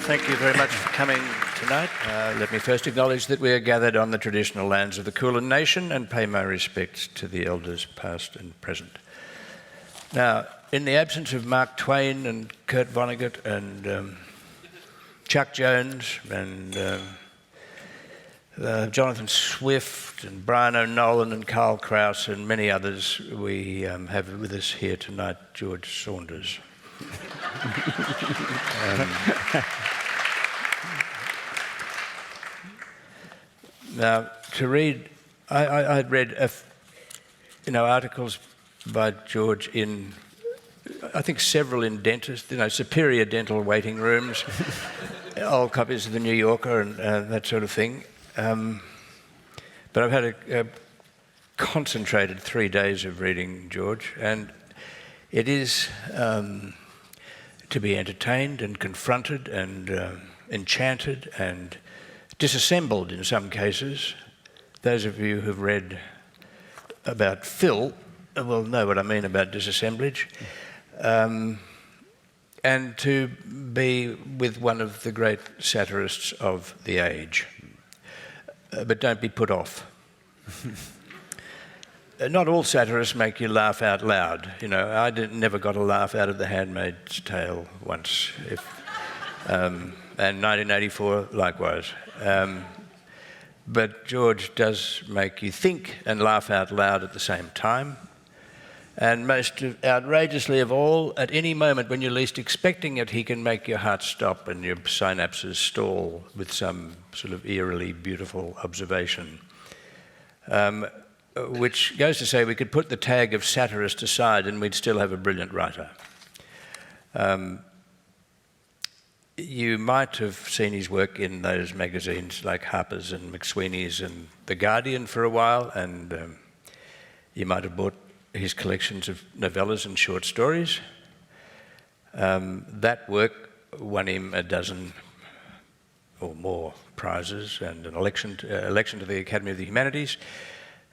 thank you very much for coming tonight. Let me first acknowledge that we are gathered on the traditional lands of the Kulin Nation and pay my respects to the elders past and present. Now, in the absence of Mark Twain and Kurt Vonnegut and Chuck Jones and Jonathan Swift and Brian O'Nolan and Carl Kraus and many others, we have with us here tonight George Saunders. Now, to read, I'd read articles by George in, I think, several in dentists, superior dental waiting rooms, old copies of the New Yorker and that sort of thing. But I've had a concentrated 3 days of reading George, and it is to be entertained and confronted and enchanted and disassembled in some cases. Those of you who've read about Phil will know what I mean about disassemblage. And to be with one of the great satirists of the age. But don't be put off. Not all satirists make you laugh out loud. I never got a laugh out of The Handmaid's Tale once. And 1984, likewise. But George does make you think and laugh out loud at the same time. And most outrageously of all, at any moment when you're least expecting it, he can make your heart stop and your synapses stall with some sort of eerily beautiful observation. Which goes to say we could put the tag of satirist aside and we'd still have a brilliant writer. You might have seen his work in those magazines like Harper's and McSweeney's and The Guardian for a while, and you might have bought his collections of novellas and short stories. That work won him a dozen or more prizes and an election to the Academy of the Humanities,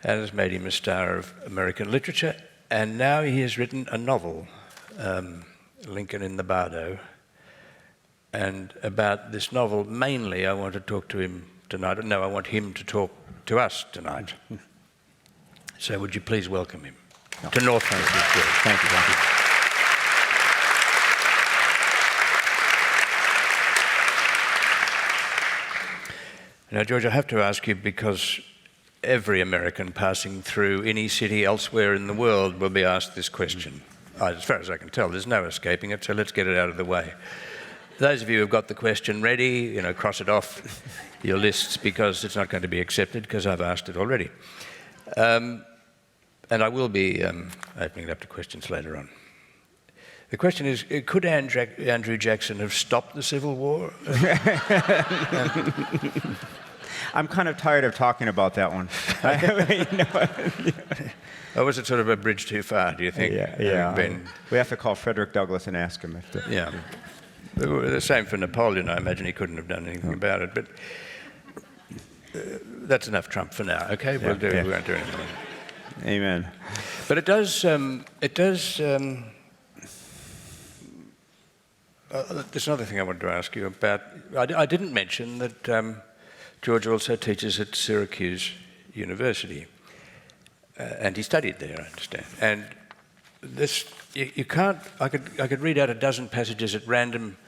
and has made him a star of American literature. And now he has written a novel, Lincoln in the Bardo. And about this novel, mainly, I want to talk to him tonight. No, I want him to talk to us tonight. So would you please welcome him to Northampton. Thank you. Now, George, I have to ask you, because every American passing through any city elsewhere in the world will be asked this question. As far as I can tell, there's no escaping it, so let's get it out of the way. Those of you who've got the question ready, cross it off your lists, because it's not going to be accepted, because I've asked it already. And I will be opening it up to questions later on. The question is, could Andrew Jackson have stopped the Civil War? I'm kind of tired of talking about that one. Or was it sort of a bridge too far, do you think? Yeah. We have to call Frederick Douglass and ask him if Yeah. The same for Napoleon. I imagine he couldn't have done anything about it. But that's enough Trump for now, okay? We won't do anything. Amen. But it does. There's another thing I wanted to ask you about. I didn't mention that George also teaches at Syracuse University, and he studied there, I understand. And this, you can't. I could read out a dozen passages at random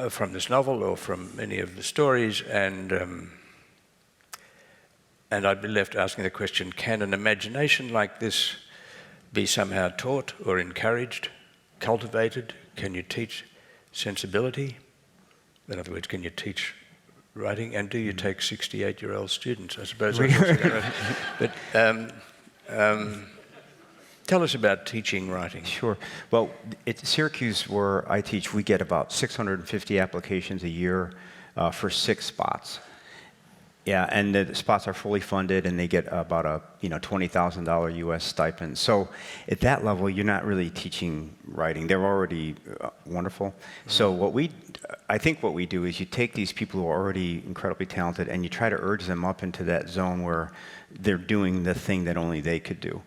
from this novel or from any of the stories, and I'd be left asking the question: can an imagination like this be somehow taught or encouraged, cultivated? Can you teach sensibility? In other words, can you teach writing? And do you take 68-year-old students? I suppose. But tell us about teaching writing. Sure. Well, at Syracuse, where I teach, we get about 650 applications a year for 6 spots. Yeah, and the spots are fully funded, and they get about a $20,000 U.S. stipend. So at that level, you're not really teaching writing. They're already wonderful. Mm-hmm. So I think what we do is you take these people who are already incredibly talented, and you try to urge them up into that zone where they're doing the thing that only they could do.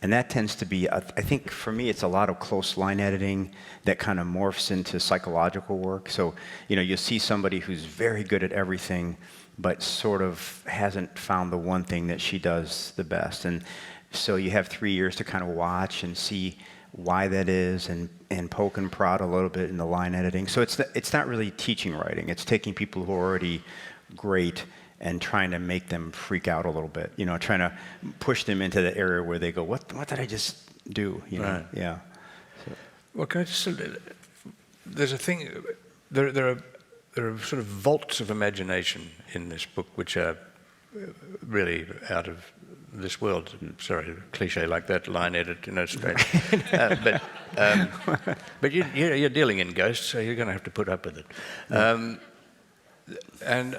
And that tends to be, I think for me, it's a lot of close line editing that kind of morphs into psychological work. So, you'll see somebody who's very good at everything, but sort of hasn't found the one thing that she does the best. And so you have 3 years to kind of watch and see why that is, and poke and prod a little bit in the line editing. So it's not really teaching writing. It's taking people who are already great and trying to make them freak out a little bit, trying to push them into the area where they go, what did I just do? Right. Yeah. So. Well, can I just, there's a thing, there are sort of vaults of imagination in this book which are really out of this world. Sorry, a cliche like that, line edit, straight. But you're dealing in ghosts, so you're going to have to put up with it. And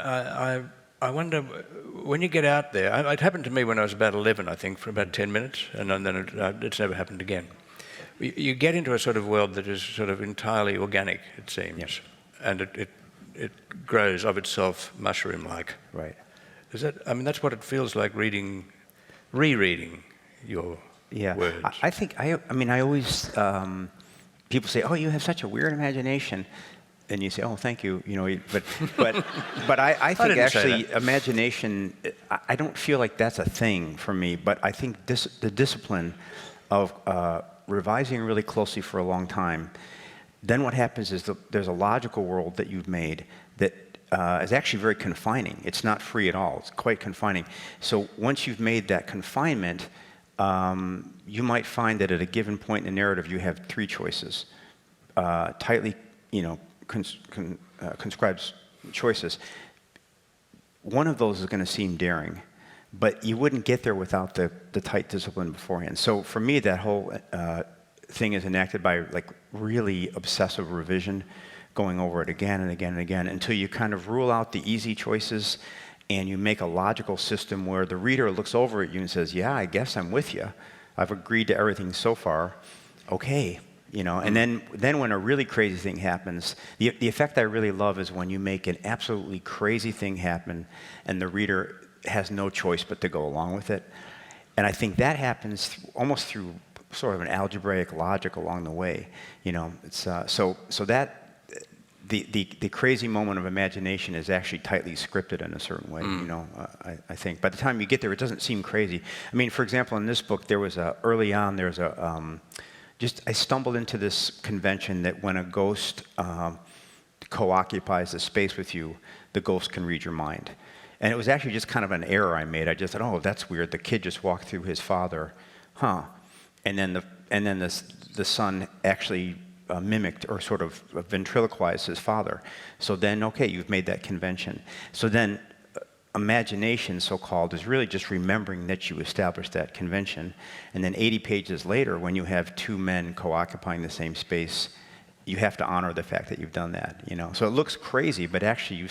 I wonder, when you get out there, it happened to me when I was about 11, I think, for about 10 minutes, and then it's never happened again. You get into a sort of world that is sort of entirely organic, it seems, yep. And it grows of itself mushroom-like. Right. That's what it feels like rereading your words. I think, I always, people say, oh, you have such a weird imagination. And you say, oh, thank you, but I think actually imagination, I don't feel like that's a thing for me, but I think the discipline of revising really closely for a long time, then what happens is there's a logical world that you've made that is actually very confining. It's not free at all. It's quite confining. So once you've made that confinement, you might find that at a given point in the narrative, you have 3 choices, tightly, conscribed choices. One of those is going to seem daring, but you wouldn't get there without the tight discipline beforehand. So for me, that whole thing is enacted by really obsessive revision, going over it again and again and again until you kind of rule out the easy choices and you make a logical system where the reader looks over at you and says, yeah, I guess I'm with you. I've agreed to everything so far. Okay. And then when a really crazy thing happens, the effect I really love is when you make an absolutely crazy thing happen and the reader has no choice but to go along with it. And I think that happens almost through sort of an algebraic logic along the way. It's so that the crazy moment of imagination is actually tightly scripted in a certain way. I think by the time you get there, it doesn't seem crazy. For example, in this book, there was early on there was I stumbled into this convention that when a ghost co-occupies the space with you, the ghost can read your mind. And it was actually just kind of an error I made. I just thought, oh, that's weird. The kid just walked through his father, and then the son actually mimicked or sort of ventriloquized his father. So then, okay, you've made that convention. So then imagination, so-called, is really just remembering that you established that convention. And then 80 pages later, when you have 2 men co-occupying the same space, you have to honor the fact that you've done that. So it looks crazy, but actually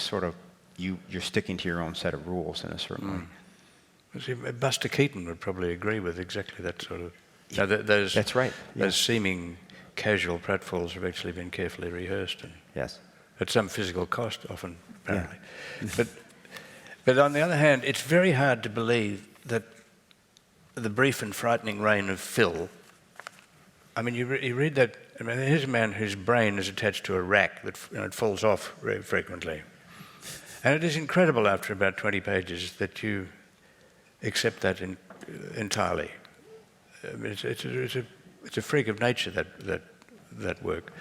you're sticking to your own set of rules in a certain way. Well, see, Buster Keaton would probably agree with exactly that sort of... those, that's right. Those seeming casual pratfalls have actually been carefully rehearsed. And yes. At some physical cost, often, apparently. Yeah. But on the other hand, it's very hard to believe that the brief and frightening reign of Phil... you read that... here's a man whose brain is attached to a rack that it falls off very frequently. And it is incredible after about 20 pages that you accept that entirely. It's a freak of nature, that work.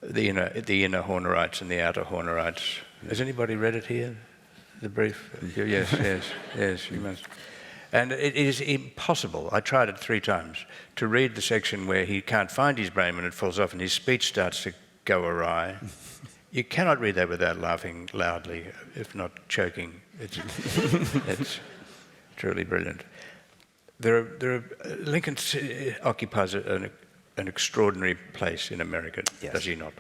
Yeah. The inner Hornerites and the outer Hornerites. Has anybody read it here? The brief? Yes, you must. And it is impossible, I tried it 3 times, to read the section where he can't find his brain when it falls off and his speech starts to go awry. You cannot read that without laughing loudly, if not choking. It's truly brilliant. Lincoln occupies an extraordinary place in America, yes. Does he not?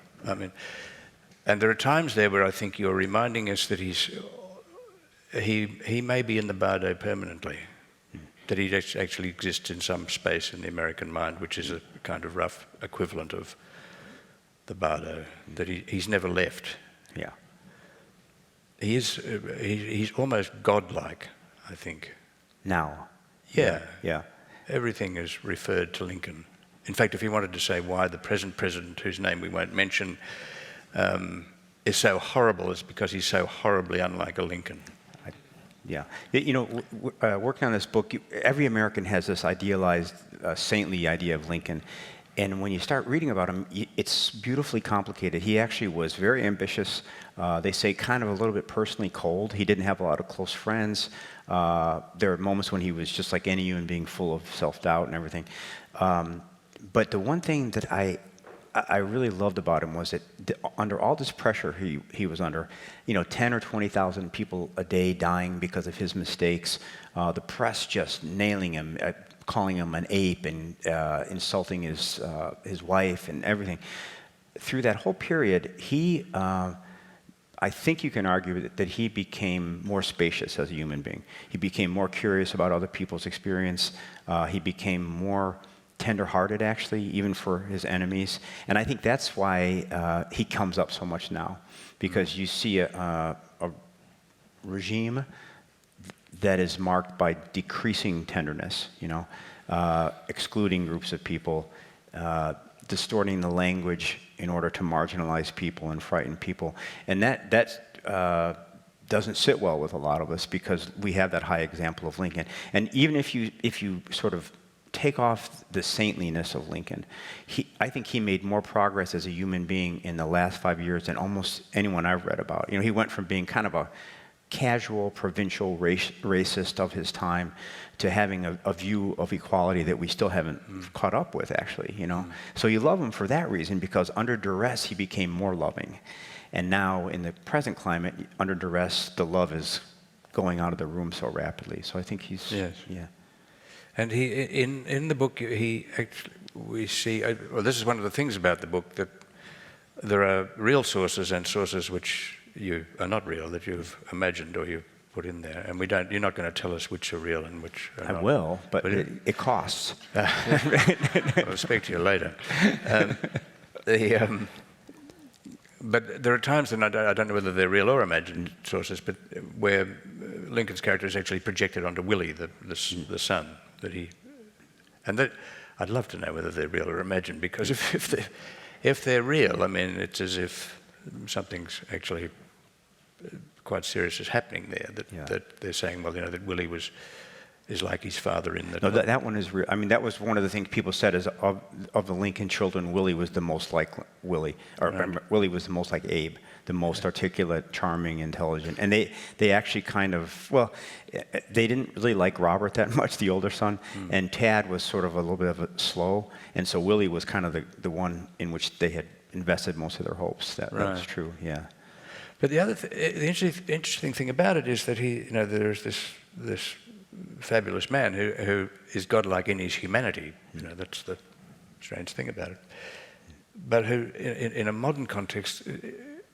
And there are times there where I think you're reminding us that he may be in the Bardo permanently, that he actually exists in some space in the American mind, which is a kind of rough equivalent of the Bardo, that he's never left. Yeah. He's almost godlike, I think. Now. Yeah. Yeah. everything is referred to Lincoln. In fact, if you wanted to say why the present president, whose name we won't mention, is so horrible, it's because he's so horribly unlike a Lincoln. Yeah. You know, working on this book, every American has this idealized, saintly idea of Lincoln. And when you start reading about him, it's beautifully complicated. He actually was very ambitious. They say kind of a little bit personally cold. He didn't have a lot of close friends. There are moments when he was just like any human being, full of self-doubt and everything. But the one thing that I really loved about him was that under all this pressure he was under, 10 or 20,000 people a day dying because of his mistakes, the press just nailing him, calling him an ape and insulting his wife and everything. Through that whole period, I think you can argue that he became more spacious as a human being. He became more curious about other people's experience. He became more tender-hearted, actually, even for his enemies. And I think that's why he comes up so much now, because you see a regime that is marked by decreasing tenderness, excluding groups of people, distorting the language in order to marginalize people and frighten people. And that doesn't sit well with a lot of us, because we have that high example of Lincoln. And even if you sort of take off the saintliness of Lincoln, I think he made more progress as a human being in the last 5 years than almost anyone I've read about. He went from being kind of a casual, provincial racist of his time to having a view of equality that we still haven't caught up with, actually, So you love him for that reason, because under duress, he became more loving. And now, in the present climate, under duress, the love is going out of the room so rapidly. So I think he's... Yes. Yeah. And he, in the book, we see, well, this is one of the things about the book, that there are real sources and sources which are not real, that you've imagined or you've put in there. And you're not going to tell us which are real and which are not. I will, but it costs. I'll speak to you later. But there are times, and I don't know whether they're real or imagined sources, but where Lincoln's character is actually projected onto Willie, the son. I'd love to know whether they're real or imagined, because if they're real, I mean, it's as if something's actually quite serious is happening there. That they're saying, well, that Willie is like his father in that. No, that one is real. I mean, that was one of the things people said is of the Lincoln children, Willie was the most like Willie, or right. Willie was the most like Abe, the most articulate, charming, intelligent. And they actually kind of, well, they didn't really like Robert that much, the older son, and Tad was sort of a little bit of a slow, and so Willie was kind of the one in which they had invested most of their hopes. That's true, yeah. But the interesting thing about it is that there's this fabulous man who is godlike in his humanity. That's the strange thing about it. But who, in a modern context,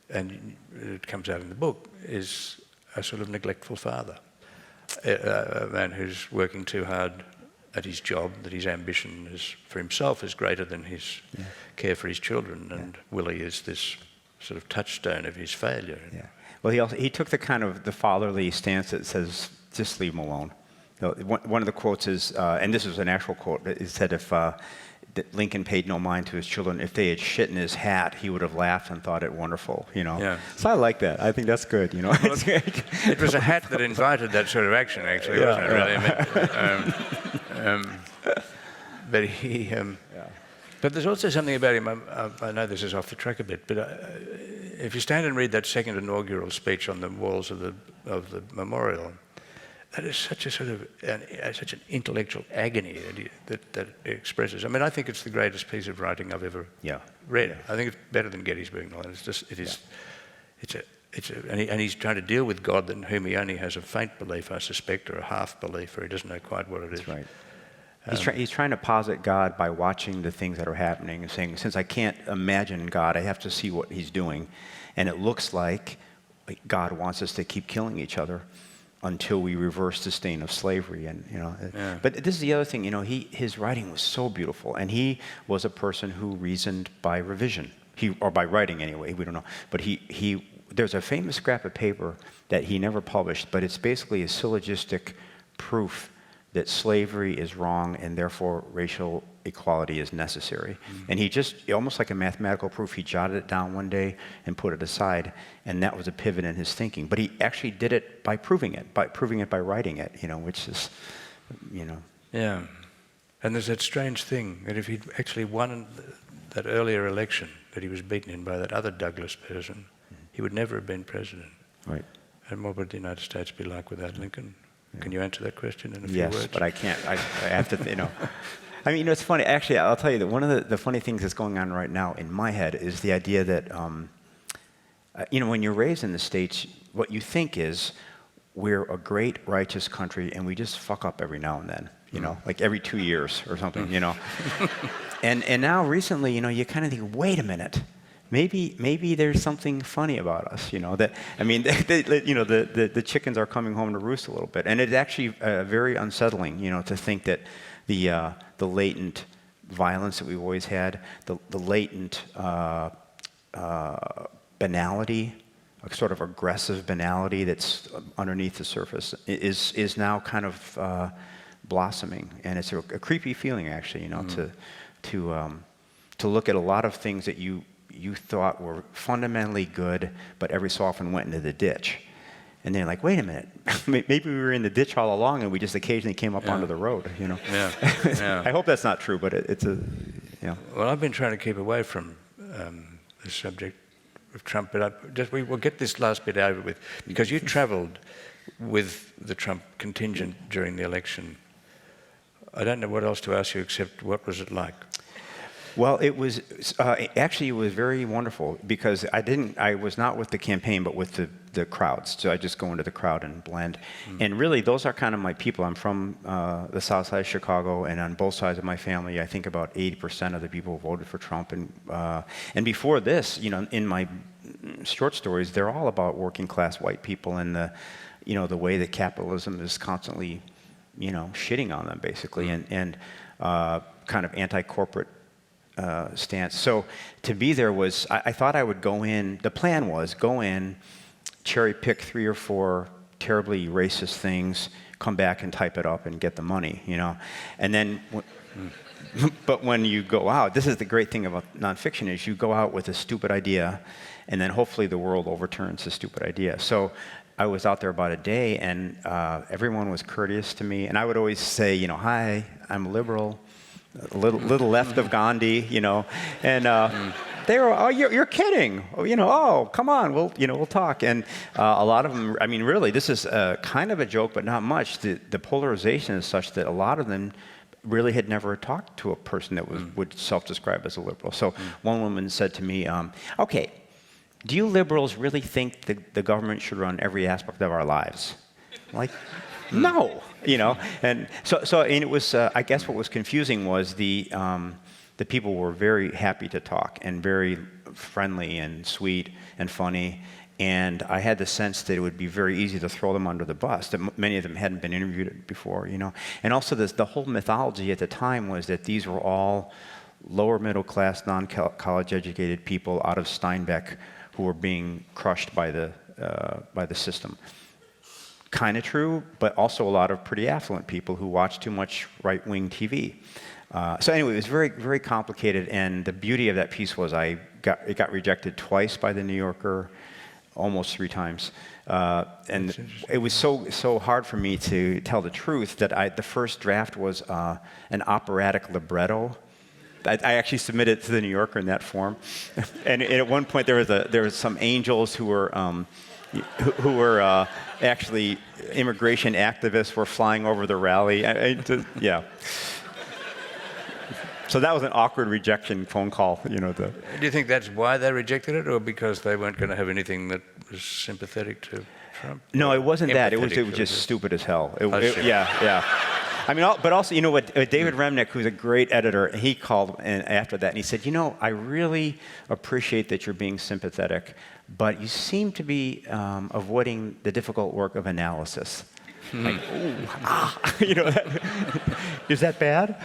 and it comes out in the book, is a sort of neglectful father. A man who's working too hard at his job, that his ambition for himself is greater than his care for his children, and Willie is this sort of touchstone of his failure. Yeah. Well, he took the kind of the fatherly stance that says, just leave him alone. One of the quotes is, and this is an actual quote, it said that Lincoln paid no mind to his children. If they had shit in his hat, he would have laughed and thought it wonderful, Yeah. So I like that. I think that's good, Well, it was a hat that invited that sort of action, actually, wasn't it, really? But he... But there's also something about him, I know this is off the track a bit, but if you stand and read that second inaugural speech on the walls of the memorial, that is such a sort of such an intellectual agony that it expresses. I mean, I think it's the greatest piece of writing I've ever read. I think it's better than Gettysburg. And he's trying to deal with God, in whom he only has a faint belief, I suspect, or a half belief, or he doesn't know quite what it is. That's right. He's trying to posit God by watching the things that are happening and saying, since I can't imagine God, I have to see what he's doing. And it looks like God wants us to keep killing each other until we reverse the stain of slavery. But this is the other thing, his writing was so beautiful. And he was a person who reasoned by revision, or by writing anyway, we don't know. But there's a famous scrap of paper that he never published, but it's basically a syllogistic proof that slavery is wrong and therefore racial equality is necessary. And he just, almost like a mathematical proof, he jotted it down one day and put it aside, and that was a pivot in his thinking. But he actually did it by proving it by writing it, which is, Yeah. And there's that strange thing that if he'd actually won that earlier election that he was beaten in by that other Douglas person, he would never have been president. Right. And what would the United States be like without Lincoln? Can you answer that question in a few yes, words? but I can't. I have to, I mean, it's funny. Actually, I'll tell you that one of the funny things that's going on right now in my head is the idea that, when you're raised in the States, what you think is we're a great, righteous country, and we just fuck up every now and then, like every 2 years or something, And now recently, you kind of think, wait a minute. Maybe there's something funny about us, that, I mean, the chickens are coming home to roost a little bit. And it's actually very unsettling, to think that the latent violence that we've always had, the latent banality, a sort of aggressive banality that's underneath the surface is now kind of blossoming. And it's a creepy feeling, actually, to look at a lot of things that you thought were fundamentally good, but every so often went into the ditch. And then like, wait a minute, maybe we were in the ditch all along and we just occasionally came up onto the road, Yeah. I hope that's not true, but it's a, Well, I've been trying to keep away from the subject of Trump, but we'll get this last bit over with, because you traveled with the Trump contingent during the election. I don't know what else to ask you except what was it like? Well, it was actually it was very wonderful because I was not with the campaign, but with the crowds. So I just go into the crowd and blend. And really, those are kind of my people. I'm from the South Side of Chicago, and on both sides of my family, I think about 80% of the people voted for Trump. And before this, in my short stories, they're all about working class white people and the way that capitalism is constantly, shitting on them basically, and kind of anti-corporate stance. So to be there was, I thought I would go in, the plan was go in, cherry pick 3 or 4 terribly racist things, come back and type it up and get the money, And then, but when you go out, this is the great thing about nonfiction is you go out with a stupid idea and then hopefully the world overturns the stupid idea. So I was out there about a day and everyone was courteous to me. And I would always say, hi, I'm liberal. A little left of Gandhi, and they were, oh, you're kidding, oh, come on, we'll talk, and a lot of them, I mean, really, this is kind of a joke, but not much. The polarization is such that a lot of them really had never talked to a person that would self-describe as a liberal. So one woman said to me, okay, do you liberals really think the government should run every aspect of our lives? Like, no, and so and it was. I guess what was confusing was the people were very happy to talk and very friendly and sweet and funny, and I had the sense that it would be very easy to throw them under the bus. That many of them hadn't been interviewed before, and also the whole mythology at the time was that these were all lower middle class, non-college educated people out of Steinbeck who were being crushed by the system. Kind of true, but also a lot of pretty affluent people who watch too much right-wing TV. So anyway, it was very, very complicated, and the beauty of that piece was it got rejected twice by the New Yorker, almost 3 times. And it was so hard for me to tell the truth that the first draft was an operatic libretto. I actually submitted it to the New Yorker in that form. And at one point there was some angels who were actually immigration activists were flying over the rally. Yeah. So that was an awkward rejection phone call. Do you think that's why they rejected it, or because they weren't going to have anything that was sympathetic to Trump? No, it wasn't that. It was just stupid as hell. Yeah. I mean, but also, what David Remnick, who's a great editor, he called after that and he said, I really appreciate that you're being sympathetic, but you seem to be avoiding the difficult work of analysis. Like, is that bad?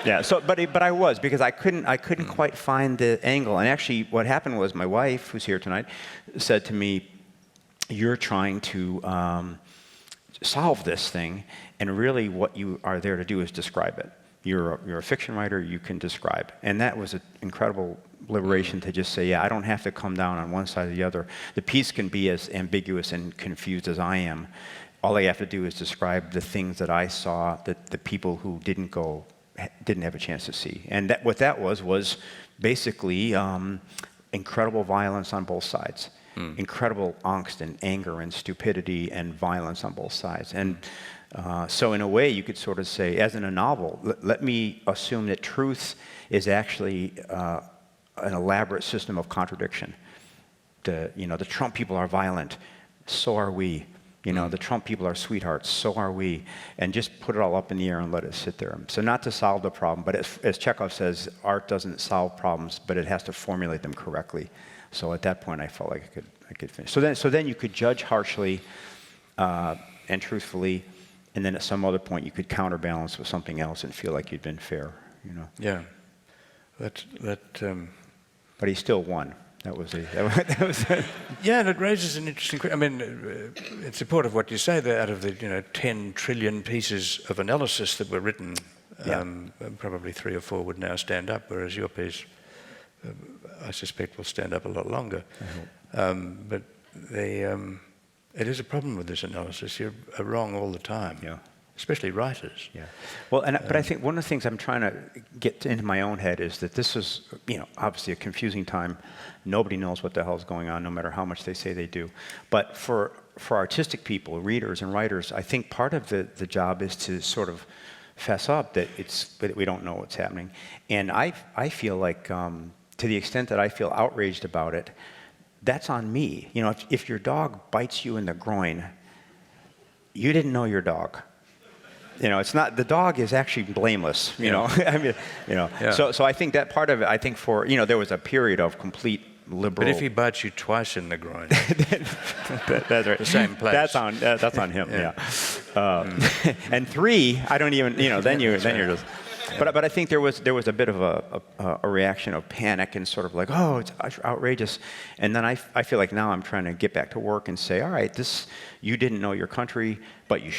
Yeah. So, but I was, because I couldn't quite find the angle. And actually, what happened was my wife, who's here tonight, said to me, "You're trying to solve this thing, And really what you are there to do is describe it. You're a fiction writer, you can describe. And that was an incredible liberation to just say, yeah, I don't have to come down on one side or the other. The piece can be as ambiguous and confused as I am. All I have to do is describe the things that I saw that the people who didn't have a chance to see. And what that was basically incredible violence on both sides. Incredible angst and anger and stupidity and violence on both sides. And so in a way, you could sort of say, as in a novel, let me assume that truth is actually an elaborate system of contradiction. The Trump people are violent, so are we. The Trump people are sweethearts, so are we. And just put it all up in the air and let it sit there. So not to solve the problem, but as Chekhov says, art doesn't solve problems, but it has to formulate them correctly. So at that point, I felt like I could finish. So then you could judge harshly and truthfully, and then at some other point you could counterbalance with something else and feel like you'd been fair. Yeah, But he still won. That was Yeah, and it raises an interesting question. I mean, in support of what you say, that out of the 10 trillion pieces of analysis that were written, probably 3 or 4 would now stand up, whereas your piece, I suspect, will stand up a lot longer. But it is a problem with this analysis. You're wrong all the time. Yeah. Especially writers. Yeah. Well, but I think one of the things I'm trying to get into my own head is that this is, obviously a confusing time. Nobody knows what the hell is going on, no matter how much they say they do. But for artistic people, readers and writers, I think part of the job is to sort of fess up that we don't know what's happening. And I feel like, to the extent that I feel outraged about it, that's on me. If your dog bites you in the groin, you didn't know your dog. It's not, the dog is actually blameless, I mean, Yeah. So I think that part of it, I think there was a period of complete liberal. But if he bites you twice in the groin, that's right. The same place. That's on him, yeah. And 3, I don't even, then you're just. But I think there was a bit of a reaction of panic and sort of like, oh, it's outrageous. And then I feel like now I'm trying to get back to work and say, all right, you didn't know your country, but you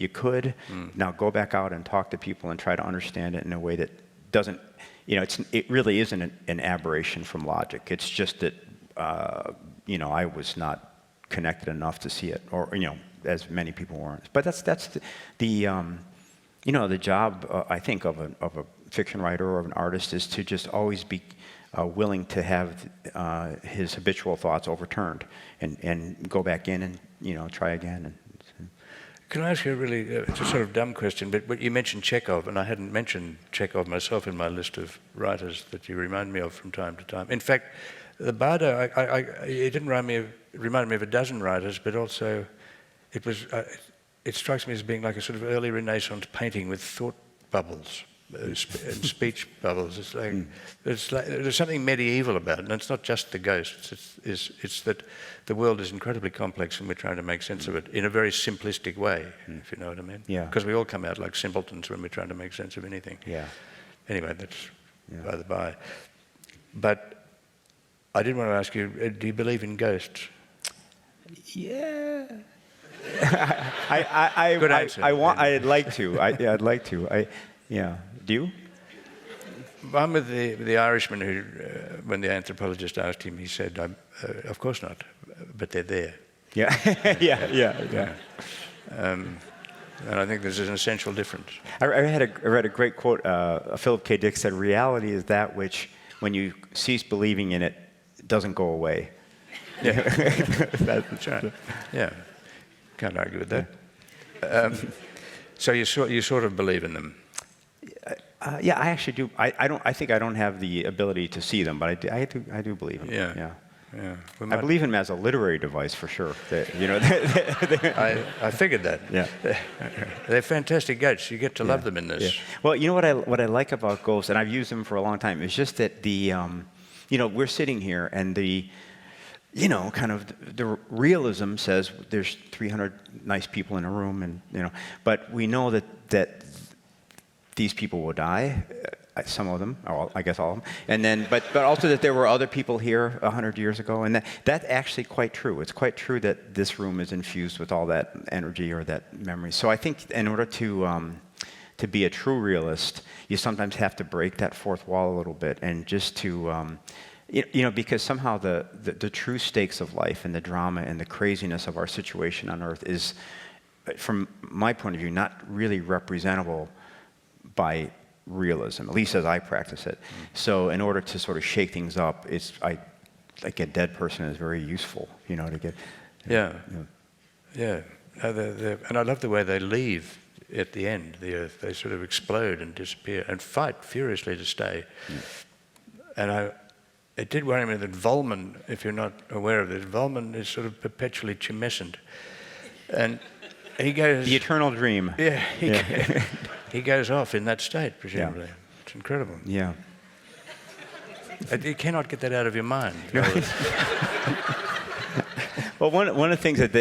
could. Now go back out and talk to people and try to understand it in a way that doesn't, it really isn't an aberration from logic. It's just that, I was not connected enough to see it, or, as many people weren't. But that's the job, I think, of a fiction writer or of an artist is to just always be willing to have his habitual thoughts overturned and go back in and, try again. Can I ask you it's a sort of dumb question, but you mentioned Chekhov, and I hadn't mentioned Chekhov myself in my list of writers that you remind me of from time to time. In fact, the Bardo, it didn't remind me of a dozen writers, but also it strikes me as being like a sort of early Renaissance painting with thought bubbles and speech bubbles. It's like there's something medieval about it, and it's not just the ghosts. It's that the world is incredibly complex, and we're trying to make sense of it in a very simplistic way, if you know what I mean. Yeah. Because we all come out like simpletons when we're trying to make sense of anything. Yeah. Anyway, that's by the by. But I did want to ask you: do you believe in ghosts? Yeah. Good answer. I'd like to. I'd like to. Do you? I'm with the Irishman who, when the anthropologist asked him, he said, "Of course not, but they're there." Yeah. Yeah. And I think there's an essential difference. I read a great quote. Philip K. Dick said, "Reality is that which, when you cease believing in it, doesn't go away." Yeah, that's right. Yeah. Can't argue with that. So you sort of believe in them. Yeah, I actually do. I think I don't have the ability to see them, but I do believe in them. Yeah. I believe in them as a literary device for sure. I figured that. Yeah. They're fantastic ghosts. You get to love them in this. Yeah. Well, what I like about ghosts, and I've used them for a long time, is just that we're sitting here and kind of the realism says there's 300 nice people in a room, and but we know that these people will die. some of them, or I guess all of them, and then, but also that there were other people here 100 years ago, and that's actually quite true. It's quite true that this room is infused with all that energy or that memory. So I think in order to be a true realist, you sometimes have to break that fourth wall a little bit, and just to, because somehow the true stakes of life and the drama and the craziness of our situation on Earth is, from my point of view, not really representable by realism, at least as I practice it. So in order to sort of shake things up, like a dead person is very useful, to get. Yeah. And I love the way they leave at the end, the Earth. They sort of explode and disappear and fight furiously to stay. And it did worry me that Volman, if you're not aware of this, Volman is sort of perpetually tumescent. And he goes... The eternal dream. Yeah, he goes off in that state, presumably. Yeah. It's incredible. Yeah. You cannot get that out of your mind. Well, one of the things that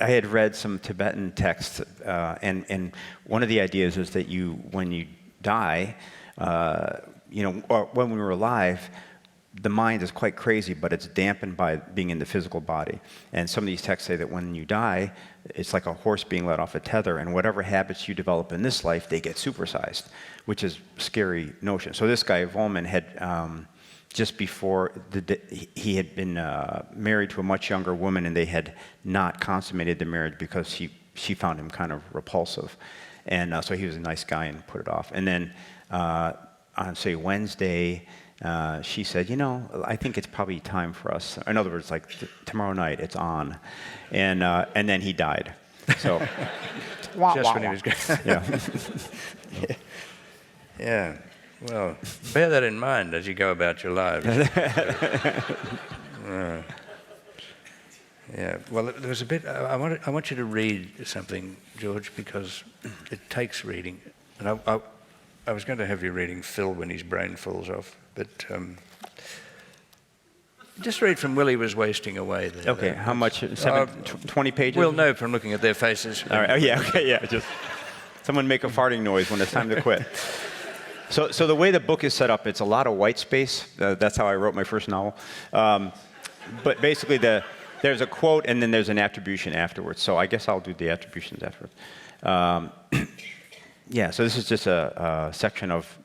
I had read some Tibetan texts, and one of the ideas is that when you die, or when we were alive, the mind is quite crazy, but it's dampened by being in the physical body. And some of these texts say that when you die, it's like a horse being let off a tether, and whatever habits you develop in this life, they get supersized, which is a scary notion. So this guy, Volman, had, just before, he had been married to a much younger woman, and they had not consummated the marriage because she found him kind of repulsive. And so he was a nice guy and put it off. And then on, say, Wednesday, she said, I think it's probably time for us. In other words, like tomorrow night, it's on. And then he died. So, just when he was going. Yeah. Yeah. Well, bear that in mind as you go about your lives. Yeah. Well, there was a bit. I want you to read something, George, because it takes reading. And I was going to have you reading Phil when his brain falls off, but just read from Willie Was Wasting Away there. Okay, how much? 20 pages? We'll know from looking at their faces. All right, just someone make a farting noise when it's time to quit. So the way the book is set up, it's a lot of white space. That's how I wrote my first novel. But basically, there's a quote and then there's an attribution afterwards. So I guess I'll do the attributions afterwards. So this is just a section of,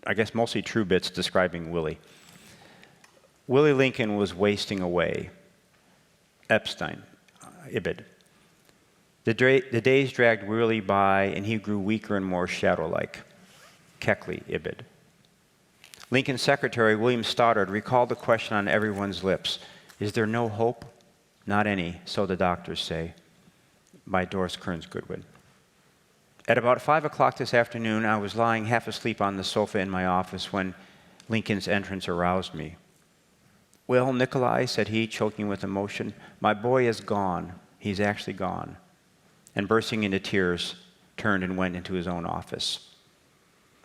I guess, mostly true bits describing Willie. Willie Lincoln was wasting away. Epstein, Ibid. The days dragged wearily by, and he grew weaker and more shadow-like. Keckley, Ibid. Lincoln's secretary, William Stoddard, recalled the question on everyone's lips. Is there no hope? Not any, so the doctors say. By Doris Kearns Goodwin. At about 5 o'clock this afternoon, I was lying half asleep on the sofa in my office when Lincoln's entrance aroused me. Well, Nikolai, said he, choking with emotion, my boy is gone. He's actually gone. And bursting into tears, turned and went into his own office.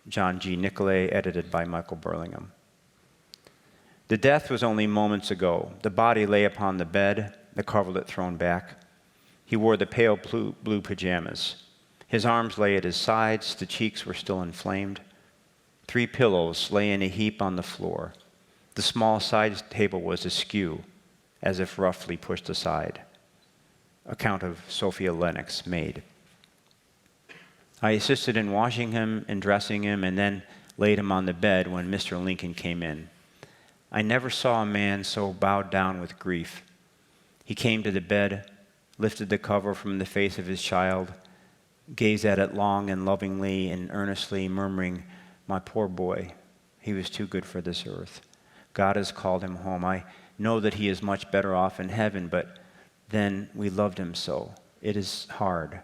John G. Nicolay, edited by Michael Burlingham. The death was only moments ago. The body lay upon the bed, the coverlet thrown back. He wore the pale blue pajamas. His arms lay at his sides, the cheeks were still inflamed. 3 pillows lay in a heap on the floor. The small side table was askew, as if roughly pushed aside. Account of Sophia Lennox, maid. I assisted in washing him and dressing him and then laid him on the bed when Mr. Lincoln came in. I never saw a man so bowed down with grief. He came to the bed, lifted the cover from the face of his child, gazed at it long and lovingly and earnestly, murmuring, my poor boy, he was too good for this earth. God has called him home. I know that he is much better off in heaven, but then we loved him so. It is hard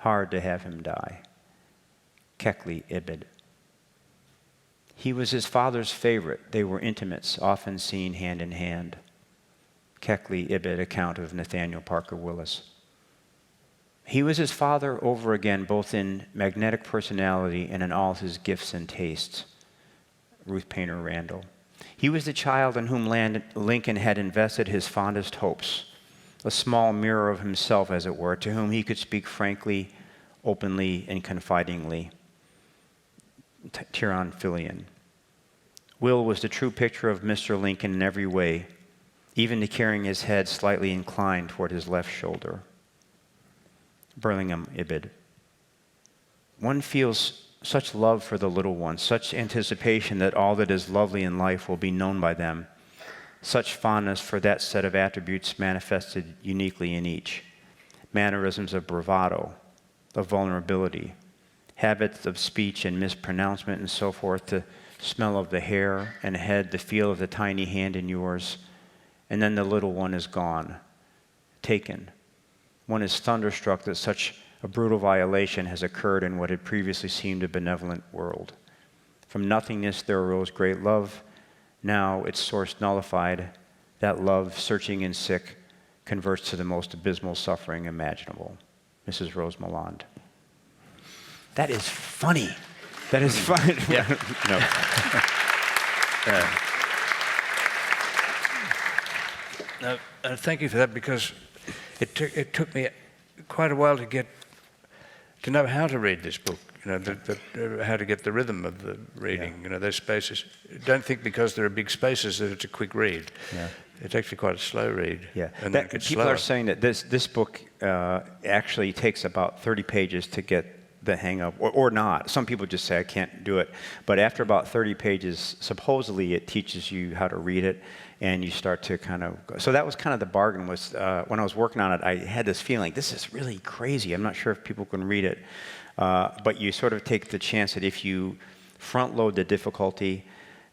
to have him die. Keckley, Ibid. He was his father's favorite. They were intimates, often seen hand in hand. Keckley, Ibid, account of Nathaniel Parker Willis. He was his father over again, both in magnetic personality and in all his gifts and tastes. Ruth Painter Randall. He was the child in whom Lincoln had invested his fondest hopes, a small mirror of himself, as it were, to whom he could speak frankly, openly, and confidingly. Tyron-Filion. Will was the true picture of Mr. Lincoln in every way, even to carrying his head slightly inclined toward his left shoulder. Burlingham Ibid. One feels such love for the little ones, such anticipation that all that is lovely in life will be known by them, such fondness for that set of attributes manifested uniquely in each, mannerisms of bravado, of vulnerability, habits of speech and mispronouncement and so forth, the smell of the hair and head, the feel of the tiny hand in yours, and then the little one is gone, taken. One is thunderstruck that such a brutal violation has occurred in what had previously seemed a benevolent world. From nothingness there arose great love. Now its source nullified, that love, searching and sick, converts to the most abysmal suffering imaginable. Mrs. Rose Malland. That is funny. That is funny. Yeah. No. Thank you for that, because it took me quite a while to know how to read this book. How to get the rhythm of the reading. Yeah. Those spaces. Don't think because there are big spaces that it's a quick read. Yeah. It's actually quite a slow read. Yeah. And then it gets people slower. are saying that this book actually takes about 30 pages to get the hang of, or not. Some people just say, I can't do it. But after about 30 pages, supposedly it teaches you how to read it, and you start to kind of go. So that was kind of the bargain. Was when I was working on it, I had this feeling, this is really crazy. I'm not sure if people can read it. But you sort of take the chance that if you front load the difficulty,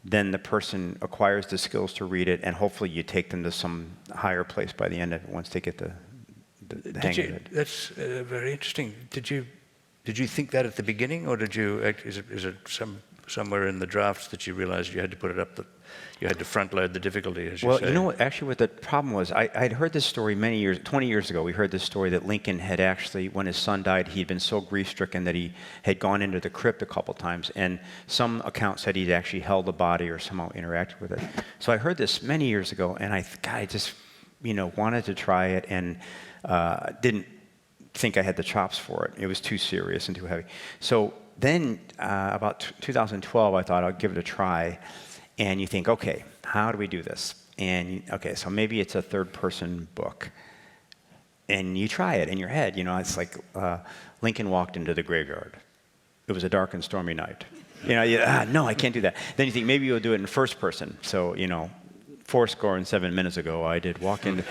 then the person acquires the skills to read it, and hopefully you take them to some higher place by the end of it once they get the hang of it. That's very interesting. Did you think that at the beginning, or did you? Is it somewhere in the drafts that you realized you had to put it up, you had to front load the difficulty, as you say? Well, you know what? Actually, what the problem was, I'd heard this story 20 years ago. We heard this story that Lincoln had actually, when his son died, he'd been so grief-stricken that he had gone into the crypt a couple times, and some account said he'd actually held the body or somehow interacted with it. So I heard this many years ago, and I just, wanted to try it, and didn't think I had the chops for it. It was too serious and too heavy. So then, about 2012, I thought I'll give it a try. And you think, okay, how do we do this? And okay, so maybe it's a third-person book. And you try it in your head. It's like Lincoln walked into the graveyard. It was a dark and stormy night. No, I can't do that. Then you think maybe you'll do it in first person. So 7 minutes ago, I did walk in.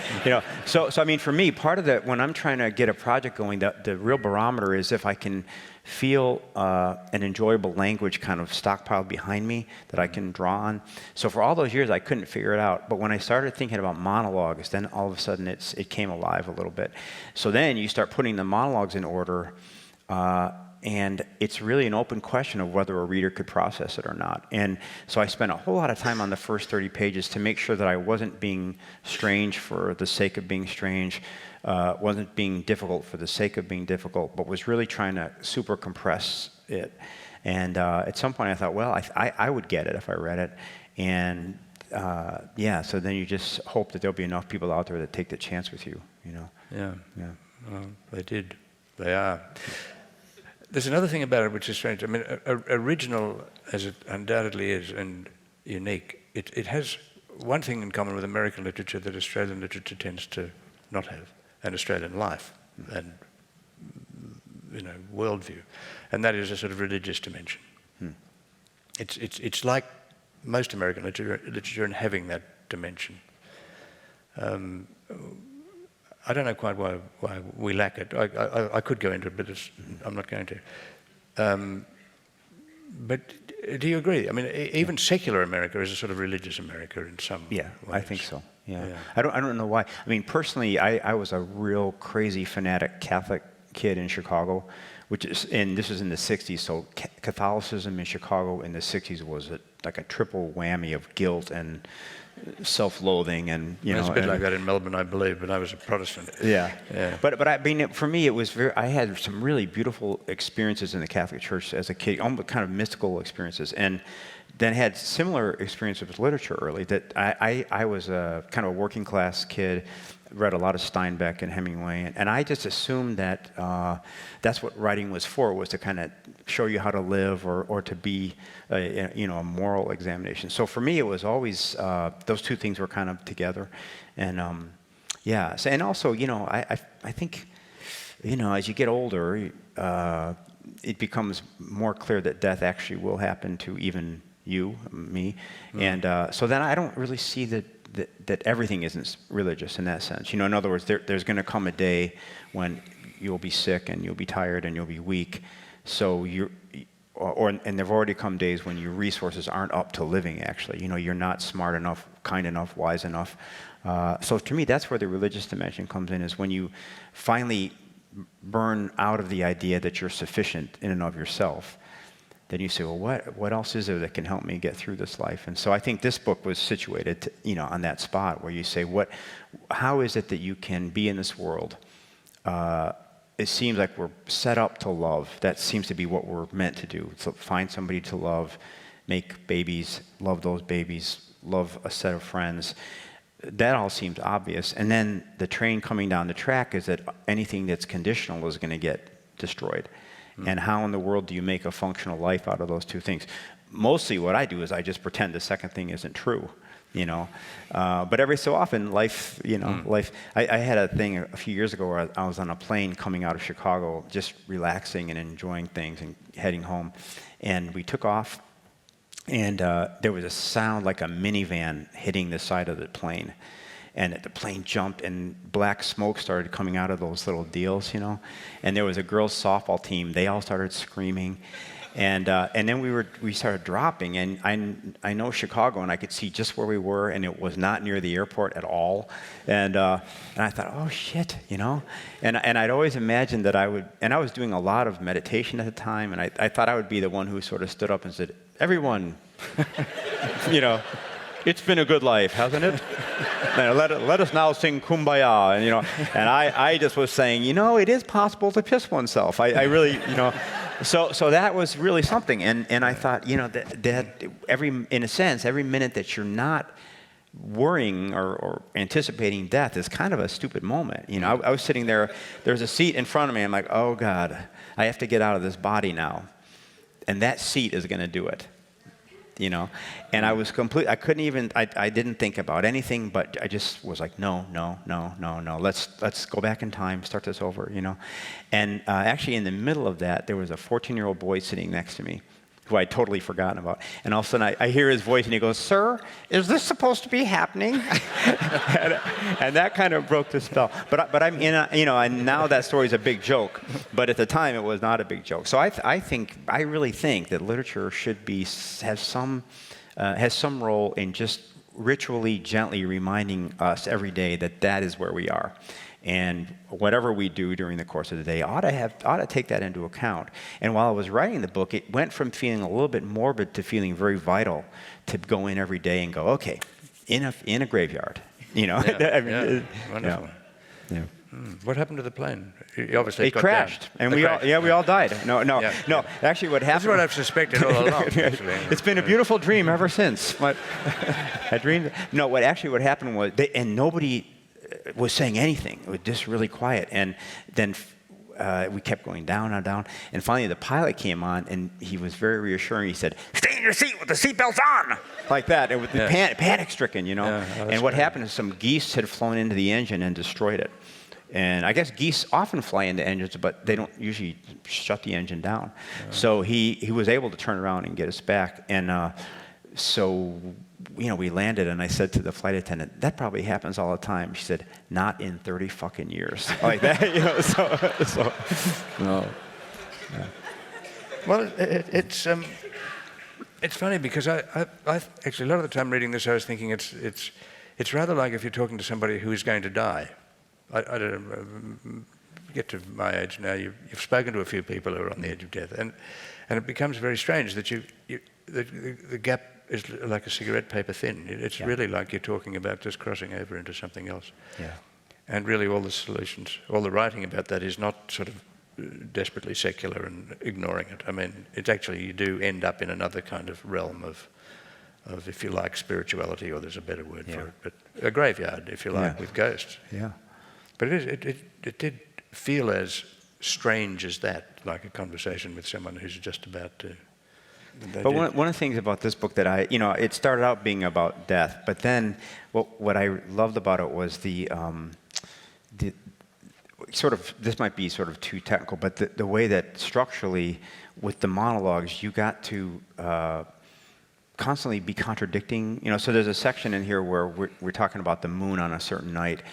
So I mean, for me, part of that, when I'm trying to get a project going, the real barometer is if I can feel an enjoyable language kind of stockpiled behind me that I can draw on. So for all those years, I couldn't figure it out. But when I started thinking about monologues, then all of a sudden it came alive a little bit. So then you start putting the monologues in order, and it's really an open question of whether a reader could process it or not. And so I spent a whole lot of time on the first 30 pages to make sure that I wasn't being strange for the sake of being strange, wasn't being difficult for the sake of being difficult, but was really trying to super compress it. And at some point I thought, well, I would get it if I read it. And so then you just hope that there'll be enough people out there that take the chance with you, Yeah. Well, they did. They are. There's another thing about it which is strange. I mean, original as it undoubtedly is and unique, it has one thing in common with American literature that Australian literature tends to not have, and Australian life and worldview, and that is a sort of religious dimension. It's like most American literature in having that dimension. I don't know quite why we lack it. I could go into it, but I'm not going to. But do you agree? I mean, even secular America is a sort of religious America in some ways. I think so. Yeah. I don't know why. I mean, personally, I was a real crazy fanatic Catholic kid in Chicago, and this was in the 60s, so Catholicism in Chicago in the 60s was like a triple whammy of guilt and self-loathing, and it's a bit like that in Melbourne, I believe, but I was a Protestant. Yeah. But I mean, for me, it was I had some really beautiful experiences in the Catholic Church as a kid, almost kind of mystical experiences, and then had similar experience with literature early. That I was a kind of a working class kid, read a lot of Steinbeck and Hemingway, and I just assumed that that's what writing was for, was to kind of show you how to live or to be a moral examination. So for me, it was always those two things were kind of together, and so, and also I think as you get older, it becomes more clear that death actually will happen to even you, me, and so then I don't really see that everything isn't religious in that sense. In other words, there's going to come a day when you'll be sick and you'll be tired and you'll be weak. So and there've already come days when your resources aren't up to living. Actually, you're not smart enough, kind enough, wise enough. So to me, that's where the religious dimension comes in. Is when you finally burn out of the idea that you're sufficient in and of yourself. Then you say, well, what else is there that can help me get through this life? And so I think this book was situated, on that spot where you say, how is it that you can be in this world? It seems like we're set up to love. That seems to be what we're meant to do. So find somebody to love, make babies, love those babies, love a set of friends. That all seems obvious. And then the train coming down the track is that anything that's conditional is going to get destroyed. And how in the world do you make a functional life out of those two things? Mostly what I do is I just pretend the second thing isn't true, But every so often, life. I had a thing a few years ago where I was on a plane coming out of Chicago, just relaxing and enjoying things and heading home. And we took off, and there was a sound like a minivan hitting the side of the plane. And the plane jumped, and black smoke started coming out of those little deals, And there was a girls' softball team. They all started screaming, and then we started dropping. And I know Chicago, and I could see just where we were, and it was not near the airport at all. And I thought, oh shit, And I'd always imagined that I would. And I was doing a lot of meditation at the time, and I thought I would be the one who sort of stood up and said, everyone, it's been a good life, hasn't it? Let us now sing Kumbaya, and I just was saying, it is possible to piss oneself. I really, so that was really something, and I thought, that in a sense, every minute that you're not worrying or anticipating death is kind of a stupid moment. I was sitting there was a seat in front of me. I'm like, oh God, I have to get out of this body now, and that seat is going to do it. And I was I couldn't even, I didn't think about anything, but I just was like, no, let's go back in time, start this over, And actually in the middle of that, there was a 14-year-old boy sitting next to me, who I'd totally forgotten about. And all of a sudden I hear his voice, and he goes, sir, is this supposed to be happening? and that kind of broke the spell. But I'm and now that story's a big joke, but at the time it was not a big joke. So I really think that literature should has some role in just ritually, gently reminding us every day that is where we are. And whatever we do during the course of the day ought to take that into account. And while I was writing the book, it went from feeling a little bit morbid to feeling very vital to go in every day and go, okay, in a graveyard, Yeah, wonderful. Yeah. What happened to the plane? Obviously, it crashed, and we all died. No. Actually, what happened? That's what I've suspected all along. Actually. It's been a beautiful dream ever since. But I dreamed. No, what happened was, and nobody was saying anything. It was just really quiet, and then we kept going down and down, and finally the pilot came on, and he was very reassuring. He said, "Stay in your seat with the seatbelts on," like that. It was panic-stricken, and what happened is some geese had flown into the engine and destroyed it. And I guess geese often fly into engines, but they don't usually shut the engine down. So he was able to turn around and get us back, and so we landed, and I said to the flight attendant, that probably happens all the time. She said, not in 30 fucking years. Like that, so no. Yeah. Well, it's funny because I actually, a lot of the time reading this, I was thinking it's rather like if you're talking to somebody who is going to die. I don't know, get to my age now, you've spoken to a few people who are on the edge of death, and it becomes very strange that the gap is like a cigarette paper thin. It's really like you're talking about just crossing over into something else. Yeah. And really all the solutions, all the writing about that is not sort of desperately secular and ignoring it. I mean, it's actually, you do end up in another kind of realm of of, if you like, spirituality, or there's a better word for it, but a graveyard, if you like, with ghosts. Yeah. But it did feel as strange as that, like a conversation with someone who's just about to. But one of the things about this book that it started out being about death, but then what I loved about it was the sort of, this might be sort of too technical, but the way that structurally with the monologues you got to constantly be contradicting. So there's a section in here where we're talking about the moon on a certain night,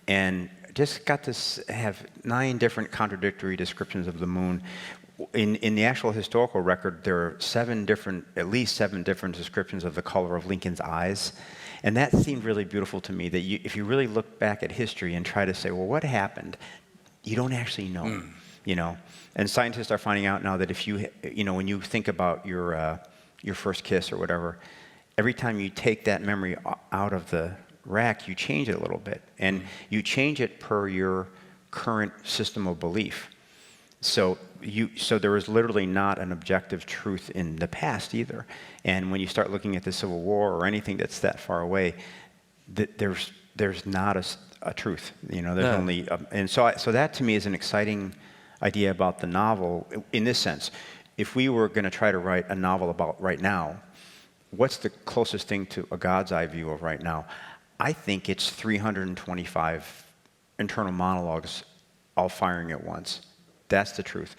and just got to have 9 different contradictory descriptions of the moon. In the actual historical record, there are at least seven different descriptions of the color of Lincoln's eyes. And that seemed really beautiful to me, that if you really look back at history and try to say, well, what happened? You don't actually know, And scientists are finding out now that if when you think about your first kiss or whatever, every time you take that memory out of the rack, you change it a little bit. And you change it per your current system of belief. So there is literally not an objective truth in the past either. And when you start looking at the Civil War or anything that's that far away, there's not a truth. There's only and so that to me is an exciting idea about the novel in this sense. If we were going to try to write a novel about right now, what's the closest thing to a God's eye view of right now? I think it's 325 internal monologues all firing at once. That's the truth.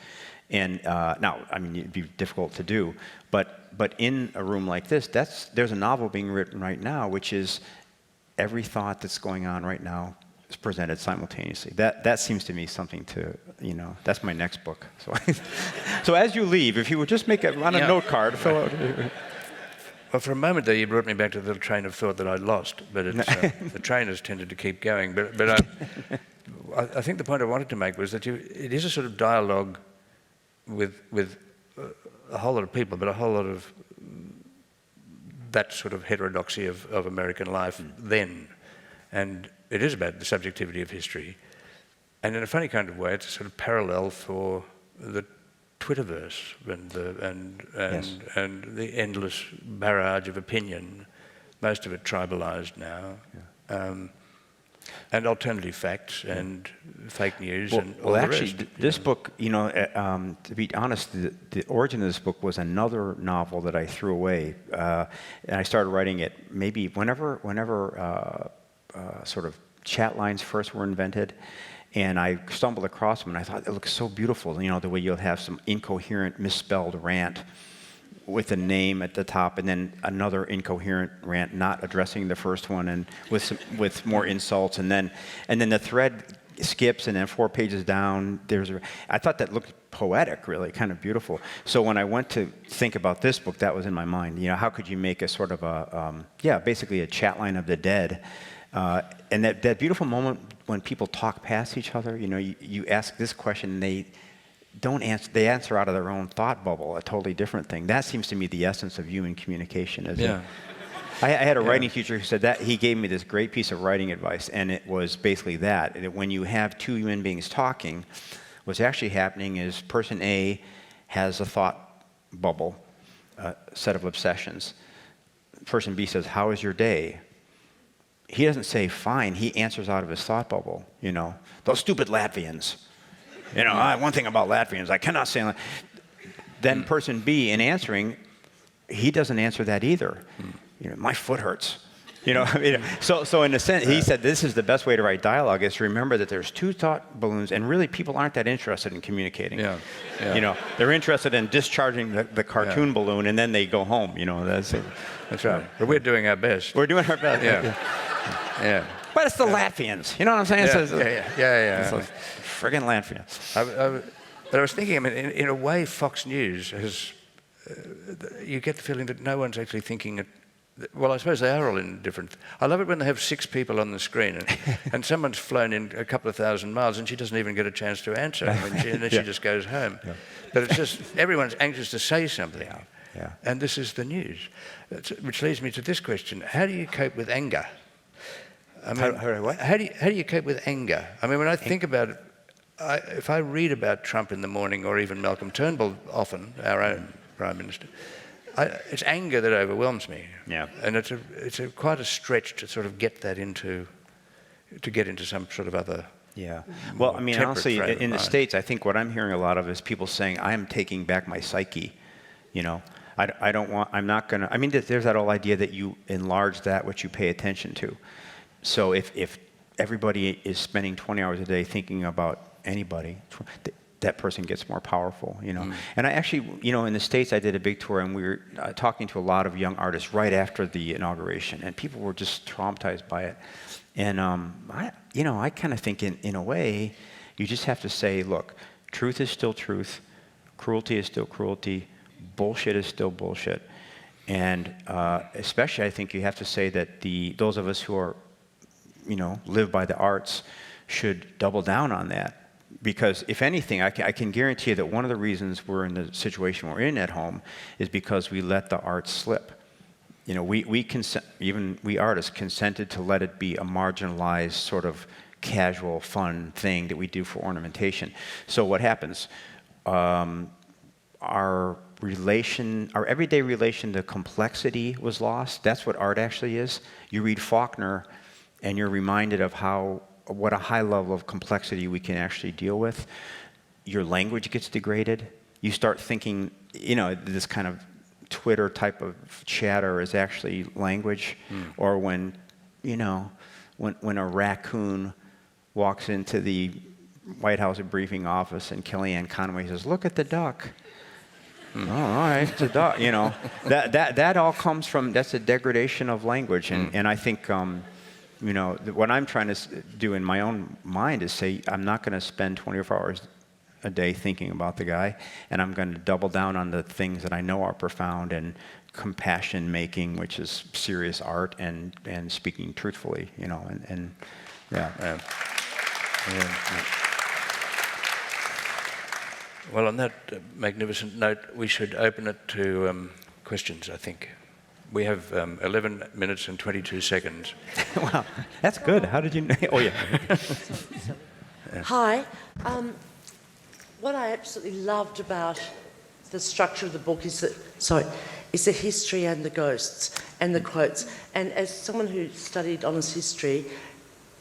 And now, it'd be difficult to do, but in a room like this, there's a novel being written right now, which is every thought that's going on right now is presented simultaneously. That seems to me something to, that's my next book. So as you leave, if you would just make it on a note card, fill out. Well, for a moment there, you brought me back to the train of thought that I'd lost, but the train has tended to keep going. But I think the point I wanted to make was that it is a sort of dialogue with a whole lot of people, but a whole lot of that sort of heterodoxy of American life then. And it is about the subjectivity of history. And in a funny kind of way, it's a sort of parallel for the Twitterverse and the endless barrage of opinion, most of it tribalized now. And alternative facts and fake news and all the rest. This book, to be honest, the origin of this book was another novel that I threw away, and I started writing it maybe whenever sort of chat lines first were invented, and I stumbled across them, and I thought it looks so beautiful. The way you'll have some incoherent, misspelled rant with a name at the top, and then another incoherent rant not addressing the first one, and with more insults, and then the thread skips, and then 4 pages down I thought that looked poetic, really kind of beautiful. So when I went to think about this book, that was in my mind. How could you make a sort of basically a chat line of the dead, and that beautiful moment when people talk past each other. You ask this question, and they don't answer. They answer out of their own thought bubble, a totally different thing. That seems to me the essence of human communication. I had a writing teacher who said that. He gave me this great piece of writing advice, and it was basically that when you have two human beings talking, what's actually happening is person A has a thought bubble, a set of obsessions. Person B says, "How is your day?" He doesn't say fine. He answers out of his thought bubble. Those stupid Latvians. One thing about Latvians, I cannot say. Then person B, in answering, he doesn't answer that either. My foot hurts. So in a sense, he said this is the best way to write dialogue is to remember that there's two thought balloons, and really people aren't that interested in communicating. They're interested in discharging the cartoon balloon, and then they go home. That's it. That's right. But we're doing our best. We're doing our best. Yeah. But it's the Latvians. You know what I'm saying? Yeah. It's like friggin' Latvians. But I was thinking, in a way, Fox News has. You get the feeling that no one's actually thinking. Well, I suppose they are all in different. I love it when they have 6 people on the screen, and someone's flown in a couple of thousand miles, and she doesn't even get a chance to answer, and then she just goes home. But it's just everyone's anxious to say something. And this is the news, which leads me to this question: how do you cope with anger? How do you cope with anger? When I think about it, if I read about Trump in the morning, or even Malcolm Turnbull, often our own Prime Minister, it's anger that overwhelms me. Yeah. And it's quite a stretch to sort of get that into some sort of other. Yeah. Well, I mean, honestly, in the mind. States, I think what I'm hearing a lot of is people saying, "I am taking back my psyche." You know, I don't want. I'm not gonna. I mean, there's that whole idea that you enlarge that which you pay attention to. So if everybody is spending 20 hours a day thinking about anybody, that person gets more powerful, you know. And I actually, you know, in the States, I did a big tour, and we were talking to a lot of young artists right after the inauguration, and people were just traumatized by it. And I kind of think in a way, you just have to say, look, truth is still truth, cruelty is still cruelty, bullshit is still bullshit. And especially, I think you have to say that those of us who are, you know, live by the arts should double down on that. Because if anything, I can guarantee you that one of the reasons we're in the situation we're in at home is because we let the arts slip. You know, even we artists consented to let it be a marginalized sort of casual, fun thing that we do for ornamentation. So what happens? Our everyday relation to complexity was lost. That's what art actually is. You read Faulkner, and you're reminded of what a high level of complexity we can actually deal with. Your language gets degraded. You start thinking, you know, this kind of Twitter type of chatter is actually language. Or when, you know, when a raccoon walks into the White House briefing office and Kellyanne Conway says, "Look at the duck." Oh, all right, it's a duck. You know, that all comes from, that's a degradation of language. And I think, you know, what I'm trying to do in my own mind is say, I'm not going to spend 24 hours a day thinking about the guy, and I'm going to double down on the things that I know are profound and compassion making, which is serious art, and speaking truthfully, you know, and yeah. Well, on that magnificent note, we should open it to questions, I think. We have 11 minutes and 22 seconds. Wow, that's good. How did you know? Oh, yeah. Hi. What I absolutely loved about the structure of the book is the history and the ghosts and the quotes. And as someone who studied honors history,